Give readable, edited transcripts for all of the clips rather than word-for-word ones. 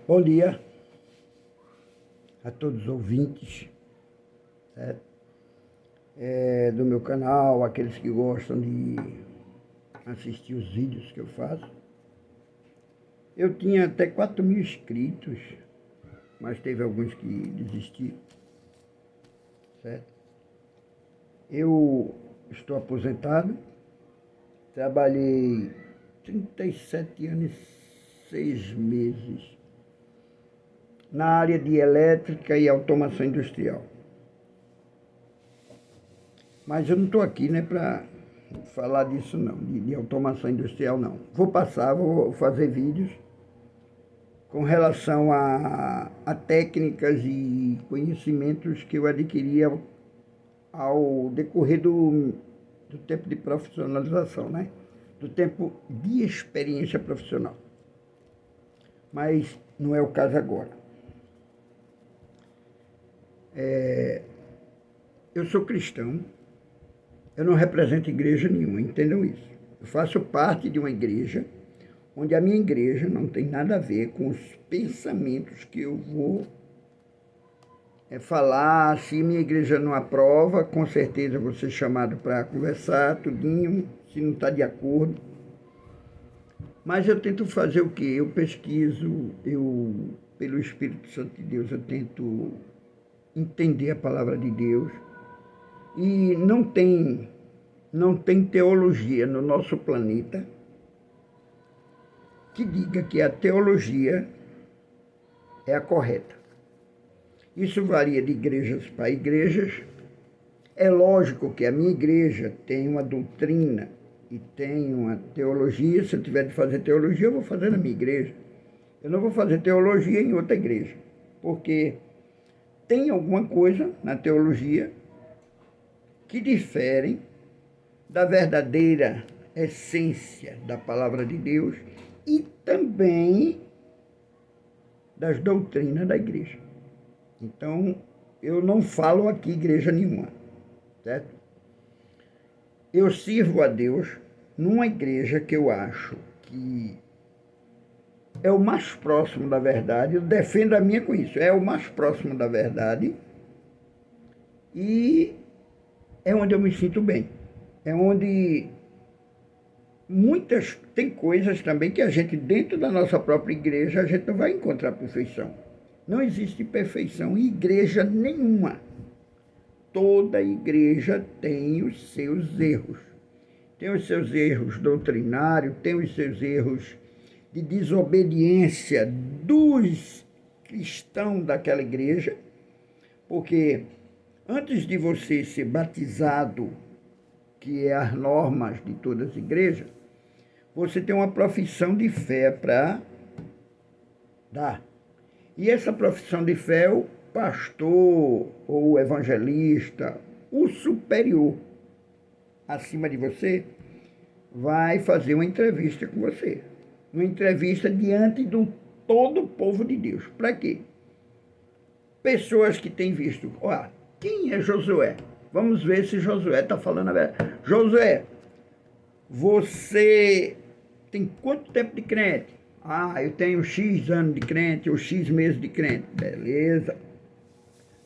Bom dia a todos os ouvintes, certo? Do meu canal, aqueles que gostam de assistir os vídeos que eu faço. Eu tinha até 4.000 inscritos, mas teve alguns que desistiram, certo? Eu estou aposentado, trabalhei 37 anos e 6 meses na área de elétrica e automação industrial. Mas eu não estou aqui, para falar disso não, de automação industrial não. Vou fazer vídeos com relação a técnicas e conhecimentos que eu adquiri ao decorrer do tempo de profissionalização, do tempo de experiência profissional. Mas não é o caso agora. Eu sou cristão, eu não represento igreja nenhuma, entendam isso. Eu faço parte de uma igreja, onde a minha igreja não tem nada a ver com os pensamentos que eu vou falar. Se minha igreja não aprova, com certeza eu vou ser chamado para conversar, tudinho, se não está de acordo. Mas eu tento fazer o quê? Eu pesquiso, pelo Espírito Santo de Deus, eu tento entender a palavra de Deus. E não tem teologia no nosso planeta que diga que a teologia é a correta. Isso varia de igrejas para igrejas. É lógico que a minha igreja tem uma doutrina e tem uma teologia. Se eu tiver de fazer teologia, eu vou fazer na minha igreja. Eu não vou fazer teologia em outra igreja, porque tem alguma coisa na teologia que diferem da verdadeira essência da palavra de Deus e também das doutrinas da igreja. Então, eu não falo aqui igreja nenhuma, certo? Eu sirvo a Deus numa igreja que eu acho que é o mais próximo da verdade. Eu defendo a minha com isso. É o mais próximo da verdade e é onde eu me sinto bem. É onde tem coisas também que a gente, dentro da nossa própria igreja, a gente não vai encontrar perfeição. Não existe perfeição em igreja nenhuma. Toda igreja tem os seus erros. Tem os seus erros doutrinários, tem os seus erros de desobediência dos cristãos daquela igreja, porque antes de você ser batizado, que é as normas de todas as igrejas, você tem uma profissão de fé para dar. E essa profissão de fé, o pastor ou o evangelista, o superior acima de você, vai fazer uma entrevista com você. Uma entrevista diante de todo o povo de Deus. Para quê? Pessoas que têm visto. Quem é Josué? Vamos ver se Josué está falando a verdade. Josué, você tem quanto tempo de crente? Eu tenho X anos de crente ou X meses de crente. Beleza.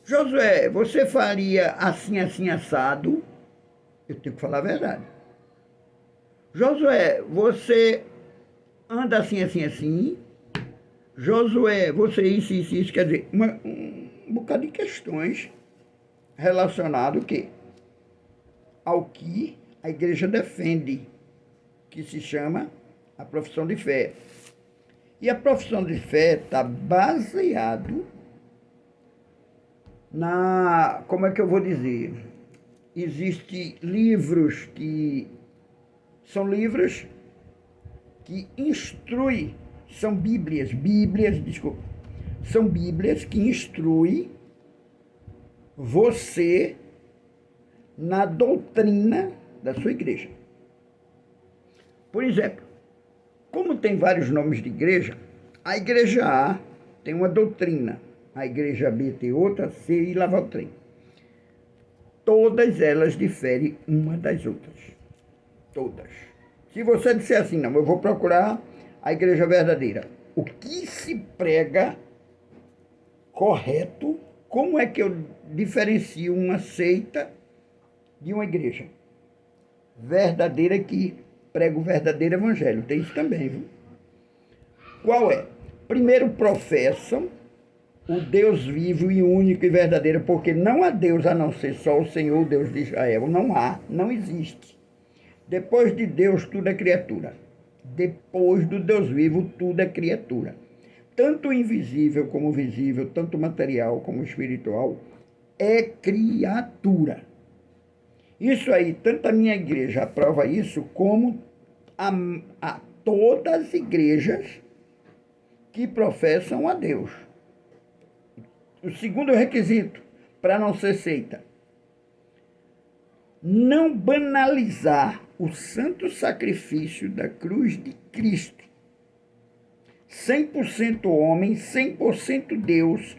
Josué, você faria assim, assim, assado? Eu tenho que falar a verdade. Josué, você anda assim, assim, assim? Josué, você isso, quer dizer, um bocado de questões relacionado ao que a igreja defende, que se chama a profissão de fé. E a profissão de fé está baseado como é que eu vou dizer? Existem livros que são livros que instruem, são bíblias que instruem você na doutrina da sua igreja. Por exemplo, como tem vários nomes de igreja, a igreja A tem uma doutrina, a igreja B tem outra, C e lá vai o trem. Todas elas diferem uma das outras. Todas. Se você disser assim, não, eu vou procurar a igreja verdadeira. o que se prega correto, como é que eu diferencio uma seita de uma igreja verdadeira que prega o verdadeiro evangelho? Tem isso também, viu? Qual é? Primeiro, professam o Deus vivo e único e verdadeiro, porque não há Deus a não ser só o Senhor, Deus de Israel. Não há, não existe. Depois de Deus, tudo é criatura. Depois do Deus vivo, tudo é criatura. Tanto invisível como visível, tanto material como espiritual, é criatura. Isso aí, tanto a minha igreja aprova isso, como a todas as igrejas que professam a Deus. O segundo requisito para não ser seita: não banalizar o santo sacrifício da cruz de Cristo. 100% homem, 100% Deus,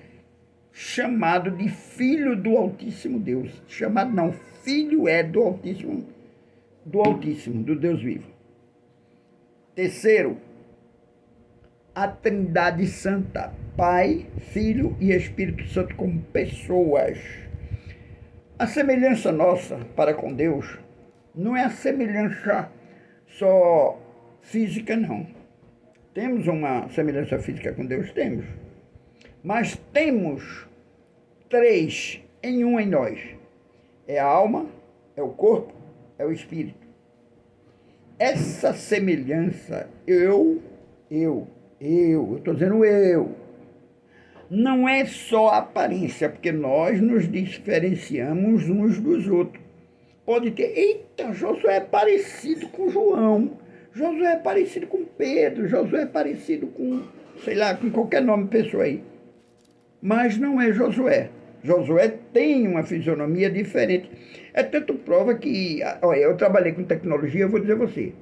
chamado de Filho do Altíssimo Deus. Chamado não, Filho é do Altíssimo, do Deus vivo. Terceiro, a Trindade Santa, Pai, Filho e Espírito Santo como pessoas. A semelhança nossa para com Deus não é a semelhança só física, não. Temos uma semelhança física com Deus? Temos. Mas temos três em um em nós. É a alma, é o corpo, é o espírito. Essa semelhança, eu estou dizendo não é só aparência, porque nós nos diferenciamos uns dos outros. Pode ter, eita, Josué é parecido com João, Josué é parecido com Pedro, Josué é parecido com, sei lá, com qualquer nome de pessoa aí. Mas não é Josué. Josué tem uma fisionomia diferente. É tanto prova que, olha, eu trabalhei com tecnologia, eu vou dizer a você,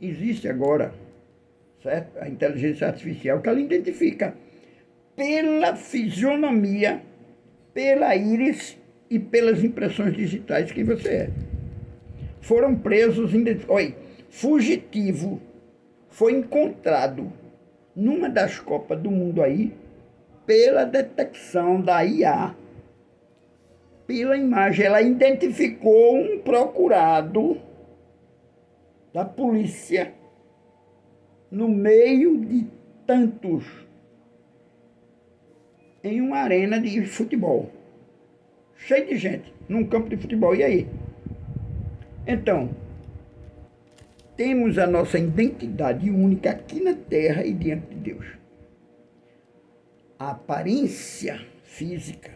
existe agora, certo? A inteligência artificial, que ela identifica pela fisionomia, pela íris e pelas impressões digitais quem você é. Foram presos, olha, fugitivo foi encontrado numa das Copas do Mundo aí, pela detecção da IA, pela imagem. Ela identificou um procurado da polícia no meio de tantos em uma arena de futebol, cheio de gente, num campo de futebol. E aí? Então, temos a nossa identidade única aqui na terra e diante de Deus. A aparência física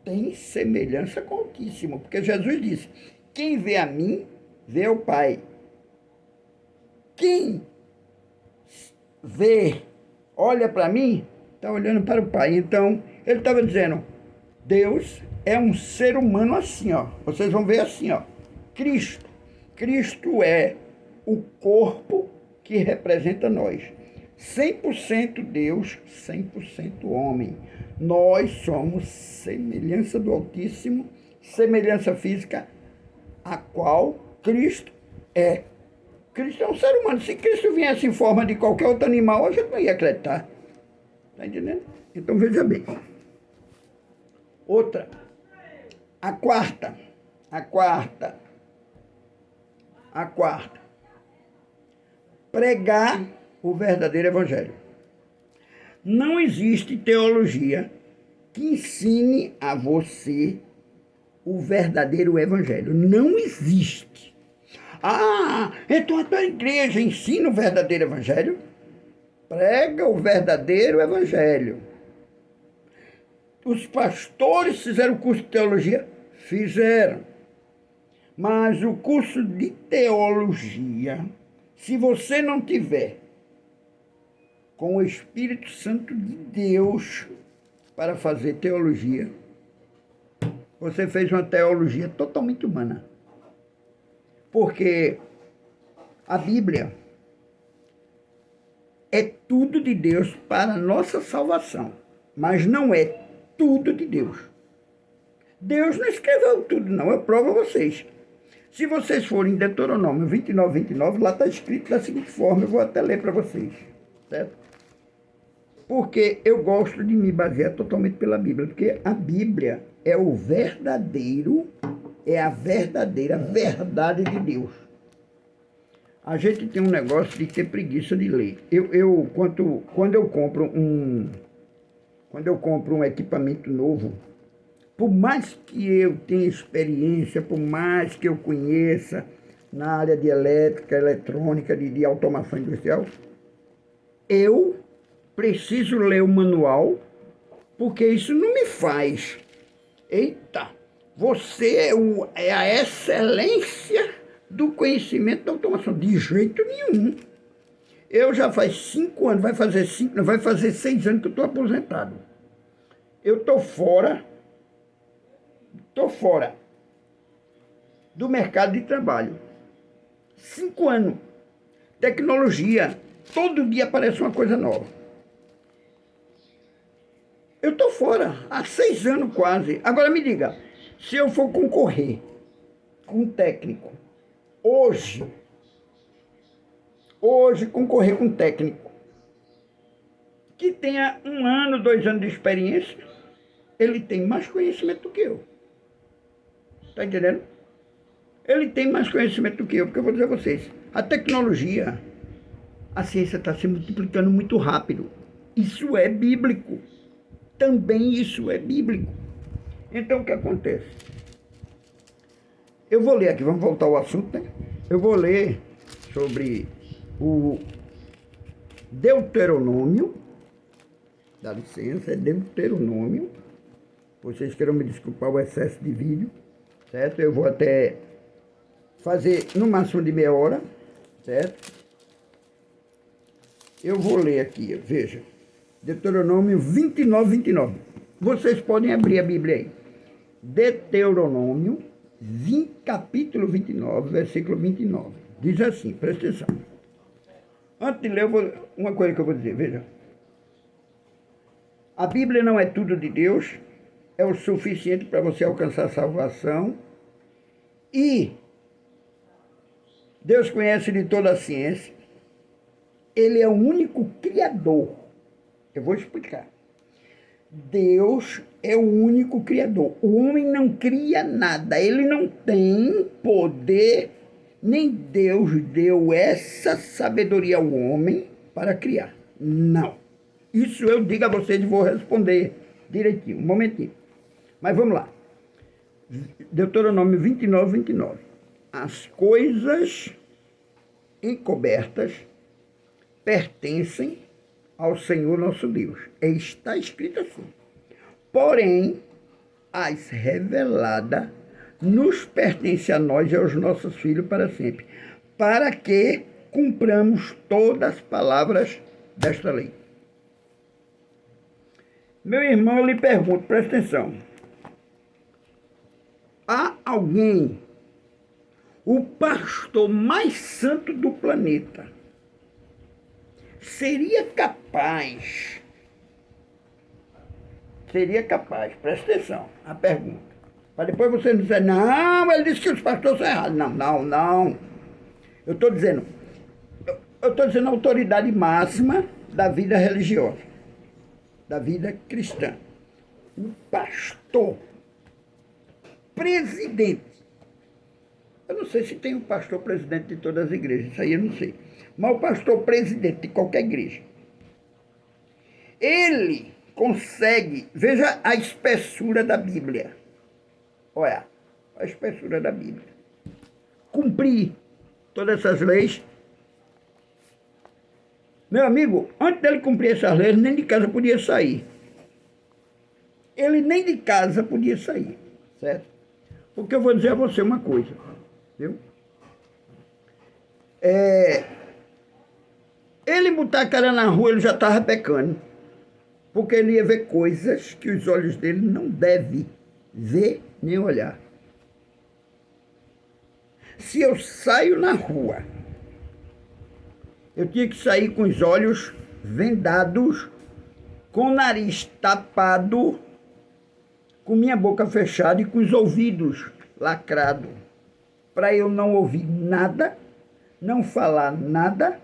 tem semelhança com o Altíssimo, porque Jesus disse: quem vê a mim, vê o Pai. Quem vê, olha para mim, está olhando para o Pai. Então, ele estava dizendo, Deus é um ser humano assim, ó. Vocês vão ver assim, ó. Cristo. Cristo é o corpo que representa nós. 100% Deus, 100% homem. Nós somos semelhança do Altíssimo, semelhança física, a qual Cristo é. Cristo é um ser humano. Se Cristo viesse em forma de qualquer outro animal, a gente não ia acreditar. Está entendendo? Então veja bem. Outra. A quarta. Pregar o verdadeiro evangelho. Não existe teologia que ensine a você o verdadeiro evangelho. Não existe. Ah, então a tua igreja ensina o verdadeiro evangelho? Prega o verdadeiro evangelho. Os pastores fizeram o curso de teologia? Fizeram. Mas o curso de teologia, se você não tiver com o Espírito Santo de Deus para fazer teologia, você fez uma teologia totalmente humana. Porque a Bíblia é tudo de Deus para a nossa salvação, mas não é tudo de Deus. Deus não escreveu tudo, não. Eu provo a vocês. Se vocês forem em Deuteronômio 29, lá está escrito da seguinte forma, eu vou até ler para vocês, certo? Porque eu gosto de me basear totalmente pela Bíblia, porque a Bíblia é o verdadeiro, é a verdadeira verdade de Deus. A gente tem um negócio de ter preguiça de ler. Quando eu compro um equipamento novo, por mais que eu tenha experiência, por mais que eu conheça na área de elétrica, eletrônica, de automação industrial, eu preciso ler o manual, porque isso não me faz. Eita, você é a excelência do conhecimento da automação. De jeito nenhum. Eu já faz 5 anos, vai fazer 6 anos que eu estou aposentado. Eu estou fora do mercado de trabalho. 5 anos. Tecnologia. Todo dia aparece uma coisa nova. Eu estou fora, há 6 anos quase. Agora me diga, se eu for concorrer com um técnico, hoje concorrer com um técnico que tenha 1 ano, 2 anos de experiência, ele tem mais conhecimento do que eu. Está entendendo? Ele tem mais conhecimento do que eu, porque eu vou dizer a vocês, a tecnologia, a ciência está se multiplicando muito rápido. Isso é bíblico. Também isso é bíblico. Então, o que acontece? Eu vou ler aqui, vamos voltar ao assunto, né? Eu vou ler sobre o Deuteronômio, dá licença, é Deuteronômio. Vocês queiram me desculpar o excesso de vídeo, certo? Eu vou até fazer no máximo de meia hora, certo? Eu vou ler aqui, veja. Deuteronômio 29, 29. Vocês podem abrir a Bíblia aí. Deuteronômio, capítulo 29, versículo 29. Diz assim, presta atenção. Antes de ler, uma coisa que eu vou dizer, veja. A Bíblia não é tudo de Deus, é o suficiente para você alcançar a salvação. E Deus conhece de toda a ciência. Ele é o único Criador. Eu vou explicar. Deus é o único Criador. O homem não cria nada. Ele não tem poder, nem Deus deu essa sabedoria ao homem para criar. Não. Isso eu digo a vocês e vou responder direitinho. Um momentinho. Mas vamos lá. Deuteronômio 29, 29. As coisas encobertas pertencem ao Senhor nosso Deus. Está escrito assim. Porém, as reveladas nos pertence a nós e aos nossos filhos para sempre, para que cumpramos todas as palavras desta lei. Meu irmão, eu lhe pergunto, presta atenção. Há alguém, o pastor mais santo do planeta, seria capaz, presta atenção, a pergunta, para depois você não dizer, não, ele disse que os pastores são errados. Não. Eu estou dizendo a autoridade máxima da vida religiosa, da vida cristã. O pastor, presidente, eu não sei se tem um pastor presidente de todas as igrejas, isso aí eu não sei. Mas o pastor presidente de qualquer igreja, ele consegue, veja a espessura da Bíblia. Olha, a espessura da Bíblia. Cumprir todas essas leis. Meu amigo, antes dele cumprir essas leis, ele nem de casa podia sair. Certo? Porque eu vou dizer a você uma coisa, viu? Ele botar a cara na rua, ele já estava pecando. Porque ele ia ver coisas que os olhos dele não devem ver nem olhar. Se eu saio na rua, eu tinha que sair com os olhos vendados, com o nariz tapado, com minha boca fechada e com os ouvidos lacrados, para eu não ouvir nada, não falar nada,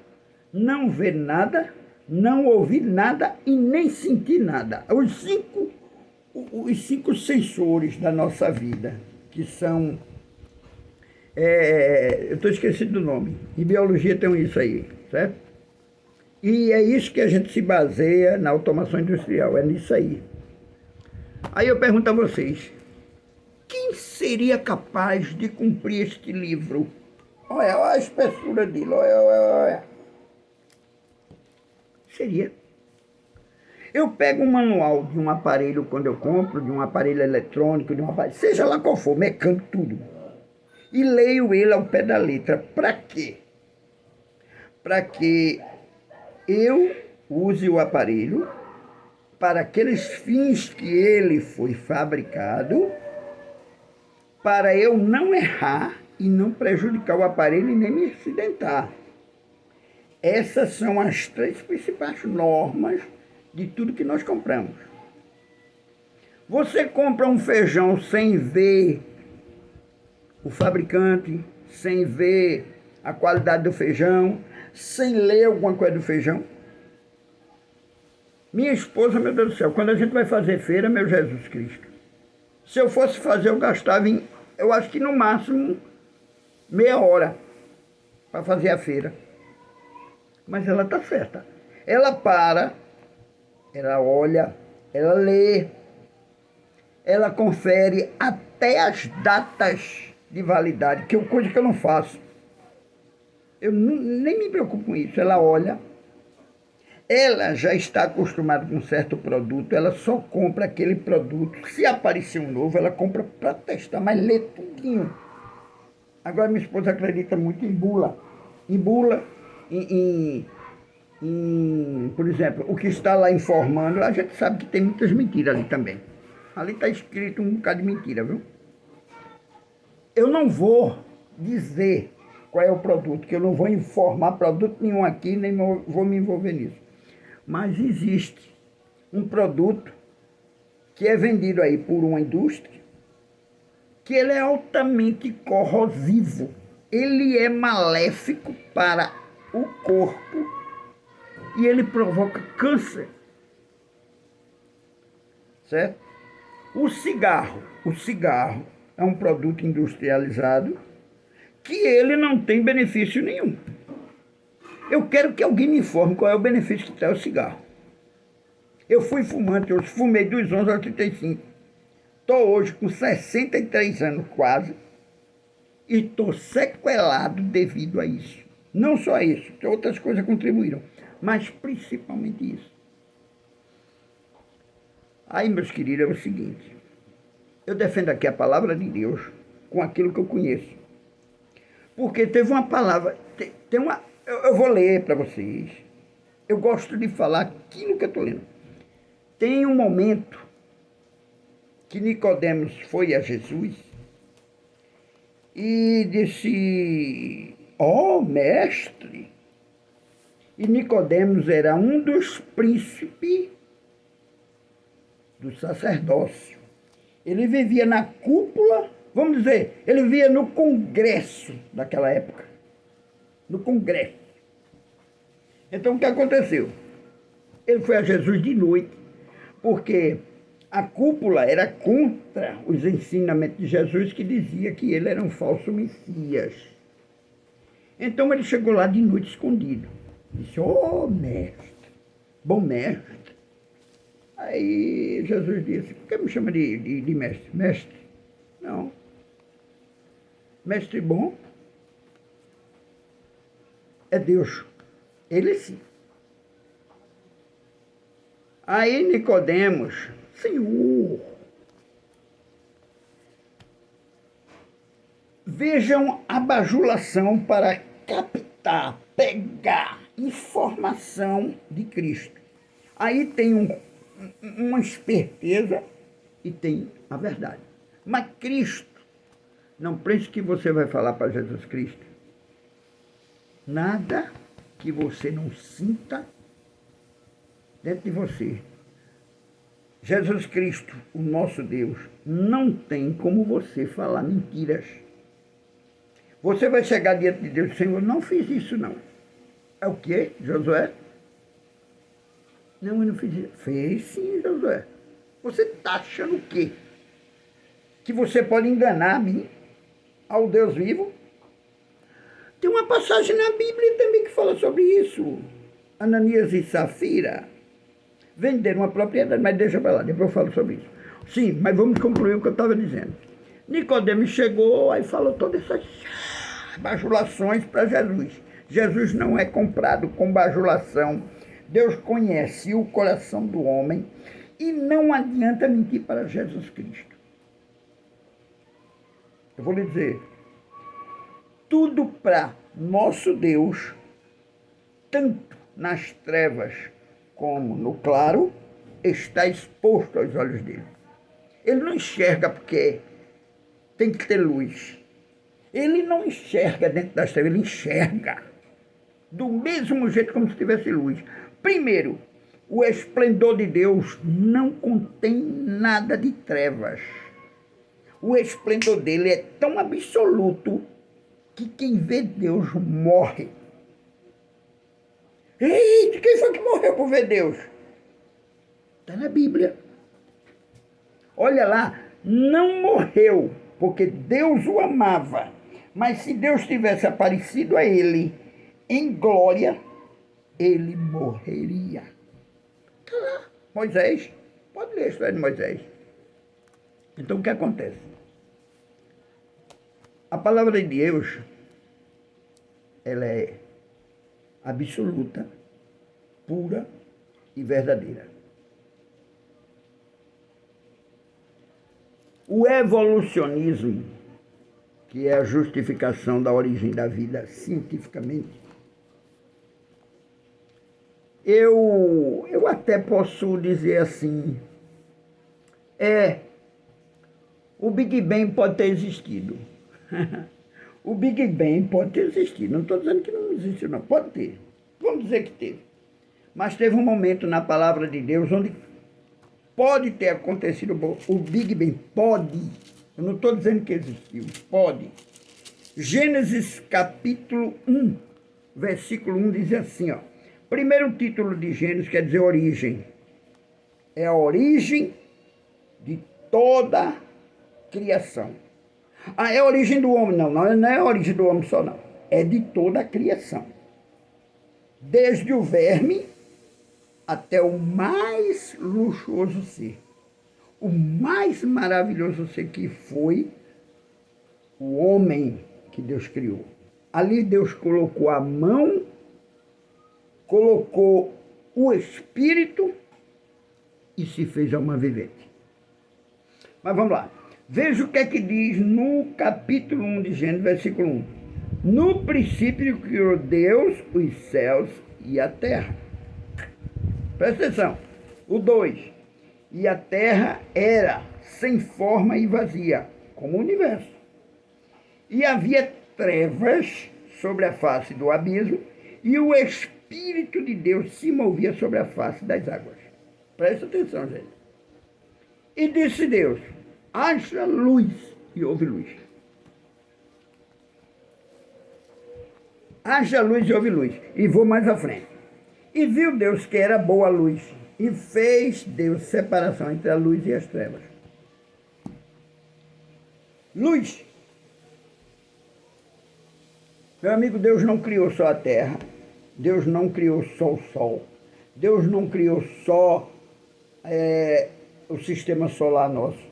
não ver nada não ouvir nada e nem sentir nada. Os cinco sensores da nossa vida, que são... eu estou esquecido do nome. Em biologia tem isso aí, certo? E é isso que a gente se baseia na automação industrial, é nisso aí. Aí eu pergunto a vocês, quem seria capaz de cumprir este livro? Olha a espessura dele, olha. Seria. Eu pego um manual de um aparelho quando eu compro, de um aparelho eletrônico, de um aparelho, seja lá qual for, mecânico, tudo, e leio ele ao pé da letra. Para quê? Para que eu use o aparelho para aqueles fins que ele foi fabricado, para eu não errar e não prejudicar o aparelho e nem me acidentar. Essas são as 3 principais normas de tudo que nós compramos. Você compra um feijão sem ver o fabricante, sem ver a qualidade do feijão, sem ler alguma coisa do feijão. Minha esposa, meu Deus do céu, quando a gente vai fazer feira, meu Jesus Cristo, se eu fosse fazer, eu gastava, eu acho que no máximo, meia hora para fazer a feira. Mas ela está certa. Ela para, ela olha, ela lê, ela confere até as datas de validade, que é coisa que eu não faço. Eu nem me preocupo com isso. Ela olha, ela já está acostumada com um certo produto, ela só compra aquele produto. Se aparecer um novo, ela compra para testar, mas lê tudinho. Agora minha esposa acredita muito em bula. Em bula, por exemplo, o que está lá informando, a gente sabe que tem muitas mentiras ali também. Ali está escrito um bocado de mentira, viu? Eu não vou dizer qual é o produto, que eu não vou informar produto nenhum aqui, nem vou me envolver nisso. Mas existe um produto que é vendido aí por uma indústria, que ele é altamente corrosivo. Ele é maléfico para o corpo e ele provoca câncer. Certo? O cigarro é um produto industrializado que ele não tem benefício nenhum. Eu quero que alguém me informe qual é o benefício que traz o cigarro. Eu fui fumante, eu fumei dos 11 aos 35. Estou hoje com 63 anos quase e estou sequelado devido a isso. Não só isso, que outras coisas contribuíram, mas principalmente isso. Aí, meus queridos, é o seguinte, eu defendo aqui a palavra de Deus com aquilo que eu conheço. Porque teve uma palavra, tem uma, eu vou ler para vocês. Eu gosto de falar aquilo que eu estou lendo. Tem um momento que Nicodemos foi a Jesus e disse, ó mestre, e Nicodemos era um dos príncipes do sacerdócio. Ele vivia na cúpula, vamos dizer, ele vivia no congresso daquela época. No congresso. Então o que aconteceu? Ele foi a Jesus de noite, porque a cúpula era contra os ensinamentos de Jesus, que dizia que ele era um falso Messias. Então ele chegou lá de noite escondido. Disse, ó mestre, bom mestre. Aí Jesus disse, por que me chama de mestre? Mestre? Não. Mestre bom é Deus. Ele sim. Aí Nicodemos, Senhor, vejam a bajulação para captar, pegar informação de Cristo. Aí tem uma esperteza e tem a verdade. Mas Cristo, não pense que você vai falar para Jesus Cristo nada que você não sinta dentro de você. Jesus Cristo, o nosso Deus, não tem como você falar mentiras. Você vai chegar diante de Deus, Senhor, não fiz isso não. É o quê, Josué? Não, eu não fiz isso. Fez sim, Josué. Você está achando o quê? Que você pode enganar a mim, ao Deus vivo? Tem uma passagem na Bíblia também que fala sobre isso. Ananias e Safira venderam uma propriedade, mas deixa para lá, depois eu falo sobre isso. Sim, mas vamos concluir o que eu estava dizendo. Nicodemo chegou, aí falou todas essas bajulações para Jesus. Jesus não é comprado com bajulação. Deus conhece o coração do homem e não adianta mentir para Jesus Cristo. Eu vou lhe dizer, tudo para nosso Deus, tanto nas trevas como no claro, está exposto aos olhos dele. Ele não enxerga porque tem que ter luz. Ele não enxerga dentro das trevas, ele enxerga do mesmo jeito como se tivesse luz. Primeiro, o esplendor de Deus não contém nada de trevas. O esplendor dele é tão absoluto que quem vê Deus morre. Eita, quem foi que morreu por ver Deus? Está na Bíblia. Olha lá, não morreu porque Deus o amava. Mas se Deus tivesse aparecido a ele em glória, ele morreria. Está lá, Moisés. Pode ler a história de Moisés. Então o que acontece? A palavra de Deus, ela é absoluta, pura e verdadeira. O evolucionismo, que é a justificação da origem da vida cientificamente, eu até posso dizer assim, o Big Bang pode ter existido. O Big Bang pode ter existido. Não estou dizendo que não existiu, não. Pode ter. Vamos dizer que teve. Mas teve um momento na palavra de Deus onde pode ter acontecido o Big Bang. Pode. Eu não estou dizendo que existiu. Pode. Gênesis capítulo 1, versículo 1 diz assim, ó. Primeiro título de Gênesis quer dizer origem. É a origem de toda a criação. É a origem do homem, não é a origem do homem só, não. É de toda a criação. Desde o verme até o mais luxuoso ser. O mais maravilhoso ser que foi o homem que Deus criou. Ali Deus colocou a mão, colocou o espírito e se fez alma vivente. Mas vamos lá. Veja o que é que diz no capítulo 1 de Gênesis, versículo 1. No princípio criou Deus os céus e a terra. Presta atenção. O 2. E a terra era sem forma e vazia, como o universo. E havia trevas sobre a face do abismo, e o Espírito de Deus se movia sobre a face das águas. Presta atenção, gente. E disse Deus, haja luz, e houve luz. Haja luz e houve luz. E vou mais à frente. E viu Deus que era boa a luz, e fez Deus separação entre a luz e as trevas. Luz. Meu amigo, Deus não criou só a terra. Deus não criou só o sol. Deus não criou só o sistema solar nosso.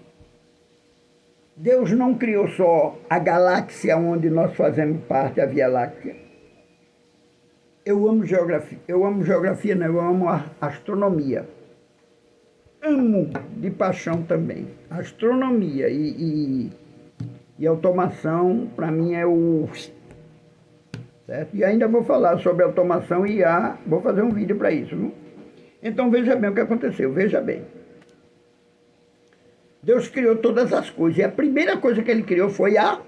Deus não criou só a galáxia onde nós fazemos parte, a Via Láctea. Eu amo geografia. Eu amo a astronomia. Amo de paixão também. Astronomia e automação, para mim, é o... Certo? E ainda vou falar sobre automação e IA, vou fazer um vídeo para isso, viu? Então veja bem o que aconteceu, veja bem. Deus criou todas as coisas, e a primeira coisa que ele criou foi a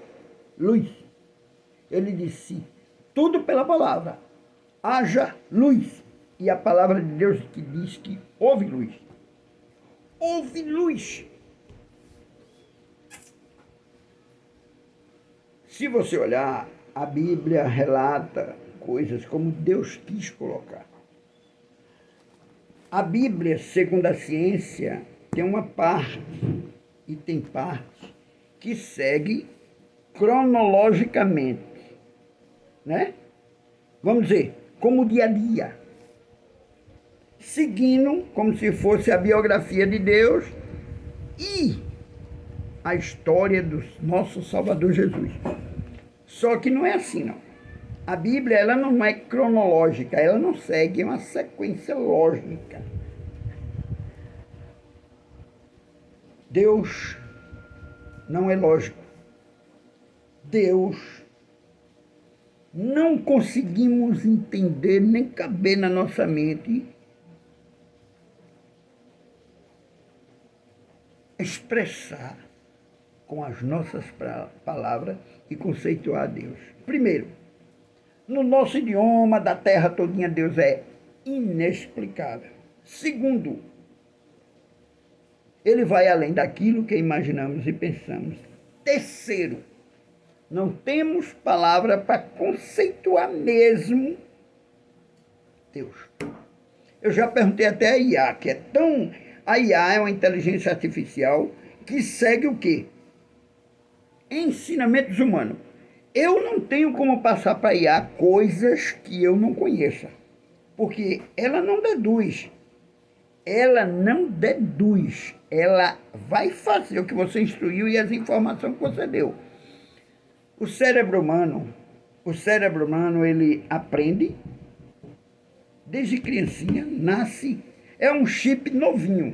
luz. Ele disse, tudo pela palavra, haja luz. E a palavra de Deus que diz que houve luz. Houve luz. Se você olhar, a Bíblia relata coisas como Deus quis colocar. A Bíblia, segundo a ciência, tem uma parte, e tem parte, que segue cronologicamente, né? Vamos dizer, como o dia a dia. Seguindo como se fosse a biografia de Deus e a história do nosso Salvador Jesus. Só que não é assim, não. A Bíblia, ela não é cronológica, ela não segue uma sequência lógica. Deus não é lógico. Deus não conseguimos entender nem caber na nossa mente expressar com as nossas palavras e conceituar a Deus. Primeiro, no nosso idioma da terra todinha, Deus é inexplicável. Segundo, ele vai além daquilo que imaginamos e pensamos. Terceiro, não temos palavra para conceituar mesmo Deus. Eu já perguntei até a IA, que é tão... A IA é uma inteligência artificial que segue o quê? Ensinamentos humanos. Eu não tenho como passar para a IA coisas que eu não conheça, porque ela não deduz. Ela não deduz. Ela vai fazer o que você instruiu e as informações que você deu. O cérebro humano, ele aprende desde criancinha, nasce, é um chip novinho.